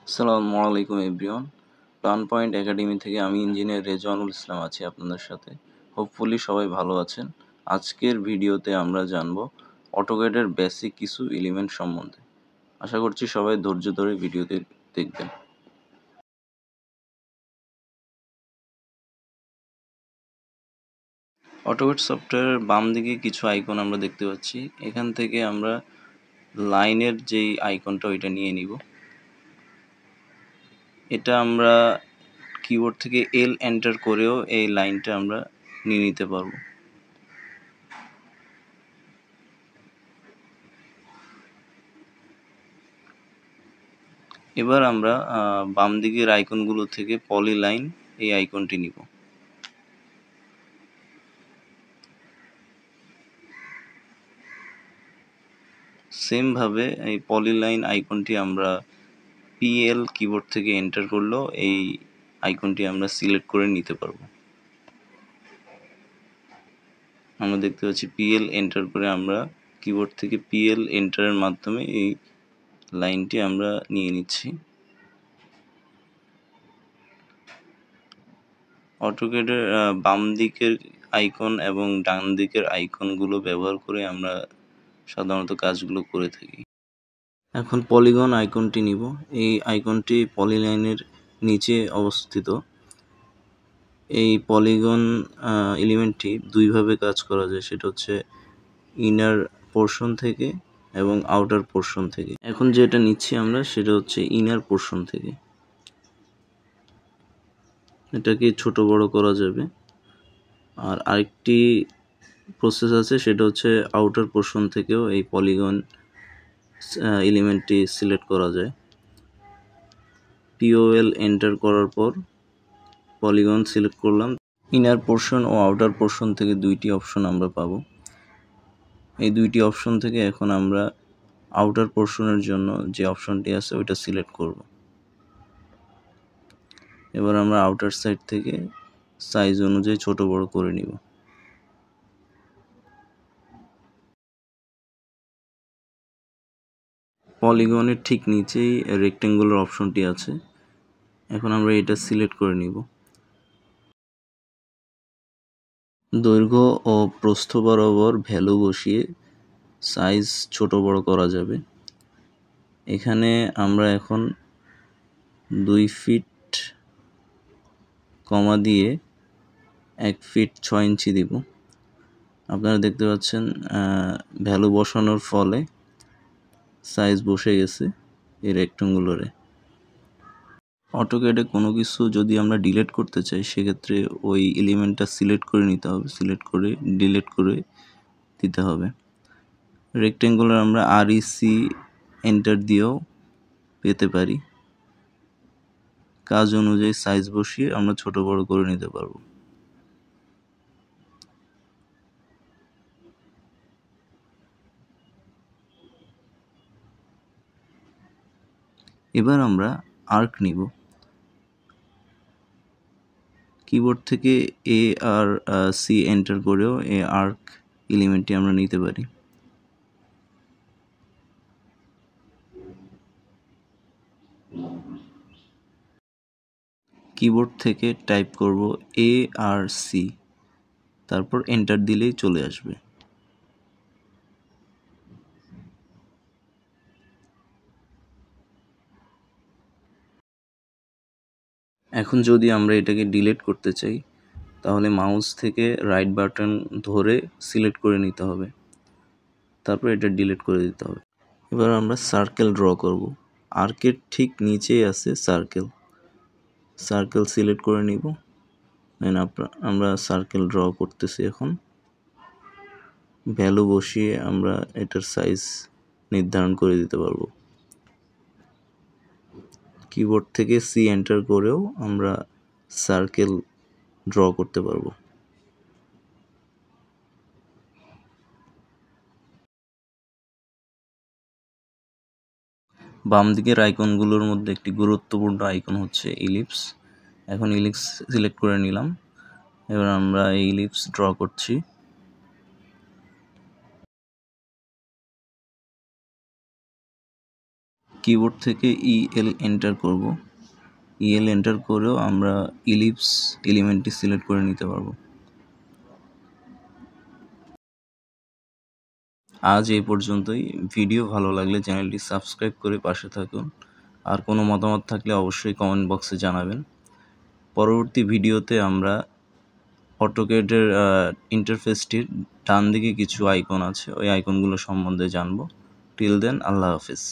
আসসালামু আলাইকুম everyone. Plan point academy থেকে আমি ইঞ্জিনিয়ার রেজওয়ানুল ইসলাম আছি আপনাদের সাথে। হোপফুলি সবাই ভালো আছেন। আজকের ভিডিওতে আমরা জানব অটোক্যাডের বেসিক কিছু এলিমেন্ট সম্বন্ধে। আশা করছি সবাই ধৈর্য ধরে ভিডিওতে দেখবেন। অটোক্যাড সফটওয়্যারের বাম দিকে কিছু আইকন আমরা দেখতে পাচ্ছি। এখান থেকে আমরা লাইনের যেই আইকনটা ওইটা নিয়ে নিব। এটা আমরা কিবোর্ড থেকে এল এন্টার করেও এই লাইনটা আমরা নিয়ে নিতে পারবো। এবার আমরা বাম দিকের আইকনগুলো থেকে পলিলাইন এই আইকনটি নিব। সেম ভাবে এই পলিলাইন আইকনটি আমরা পিএল কিবোর্ড থেকে এন্টার করলেও এই আইকনটি আমরা সিলেক্ট করে নিতে পারবো। আমরা দেখতে পাচ্ছি পিএল এন্টার করে আমরা কিবোর্ড থেকে পিএল এন্টারের মাধ্যমে এই লাইনটি আমরা নিয়ে নিচ্ছি। অটোক্যাডের বাম দিকের আইকন এবং ডান দিকের আইকনগুলো ব্যবহার করে আমরা সাধারণত কাজগুলো করে থাকি। এখন পলিগন আইকনটি নিব। এই আইকনটি পলিলাইনের নিচে অবস্থিত। এই পলিগন এলিমেন্টটি দুইভাবে কাজ করা যায়, সেটা হচ্ছে ইনার পোর্শন থেকে এবং আউটার পোর্শন থেকে। এখন যেটা নিচ্ছি আমরা সেটা হচ্ছে ইনার পোর্শন থেকে। এটাকে ছোট বড় করা যাবে। আর আরেকটি প্রসেস আছে, সেটা হচ্ছে আউটার পোর্শন থেকেও এই পলিগন এলিমেন্টটি সিলেক্ট করা যায়। পিওএল এন্টার করার পর পলিগন সিলেক্ট করলাম। ইনার পোর্শন ও আউটার পোর্শন থেকে দুইটি অপশন আমরা পাবো। এই দুইটি অপশন থেকে এখন আমরা আউটার পোর্শনের জন্য যে অপশনটি আছে ওইটা সিলেক্ট করব। এবার আমরা আউটার সাইড থেকে সাইজ অনুযায়ী ছোট বড় করে নিব। পলিগনের ঠিক নিচেই রেক্টেঙ্গুলার অপশনটি আছে। এখন আমরা এটা সিলেক্ট করে নিব। দৈর্ঘ্য ও প্রস্থ বরাবর ভ্যালু বসিয়ে সাইজ ছোট বড় করা যাবে। এখানে আমরা এখন 2 ফিট কমা দিয়ে 1 ফিট 6 ইঞ্চি দিব। আপনারা দেখতে পাচ্ছেন ভ্যালু বসানোর ফলে সাইজ বসে গেছে এই রেক্টেঙ্গুলারে। অটোক্যাডে কোনো কিছু যদি আমরা ডিলিট করতে চাই সেক্ষেত্রে ওই এলিমেন্টটা সিলেক্ট করে নিতে হবে, সিলেক্ট করে ডিলিট করে দিতে হবে। রেক্টেঙ্গুলার আমরা REC এন্টার দিয়েও পেতে পারি। কাজ অনুযায়ী সাইজ বসিয়ে আমরা ছোট বড় করে নিতে পারবো। এবার আমরা আর্ক নিব। কিবোর্ড থেকে ARC এন্টার করেও এই আর্ক এলিমেন্টটি আমরা নিতে পারি। কিবোর্ড থেকে টাইপ করব ARC, তারপর এন্টার দিলেই চলে আসবে। এখন যদি আমরা এটাকে ডিলিট করতে চাই তাহলে মাউস থেকে রাইট বাটন ধরে সিলেক্ট করে নিতে হবে, তারপর এটা ডিলিট করে দিতে হবে। এবার আমরা সার্কেল ড্র করব। আর্কের ঠিক নিচেই আছে সার্কেল। সার্কেল সিলেক্ট করে নিব। আমরা সার্কেল ড্র করতেছি। এখন ভ্যালু বসিয়ে আমরা এটার সাইজ নির্ধারণ করে দিতে পারবো। কিবোর্ড থেকে C এন্টার করেও আমরা সার্কেল ড্র করতে পারবো। বাম দিকের আইকনগুলোর মধ্যে একটি গুরুত্বপূর্ণ আইকন হচ্ছে ইলিপস। এখন ইলিপস সিলেক্ট করে নিলাম। এবার আমরা এই ইলিপস ড্র করছি। কিবোর্ড থেকে EL এন্টার করব। EL এন্টার করেও আমরা ইলিপস এলিমেন্টটি সিলেক্ট করে নিতে পারবো। আজ এই পর্যন্তই। ভিডিও ভালো লাগলে চ্যানেলটি সাবস্ক্রাইব করে পাশে থাকুন। আর কোনো মতামত থাকলে অবশ্যই কমেন্ট বক্সে জানাবেন। পরবর্তী ভিডিওতে আমরা অটোক্যাডের ইন্টারফেসটির ডান দিকে কিছু আইকন আছে, ওই আইকনগুলো সম্বন্ধে জানবো। টিল দেন, আল্লাহ হাফেজ।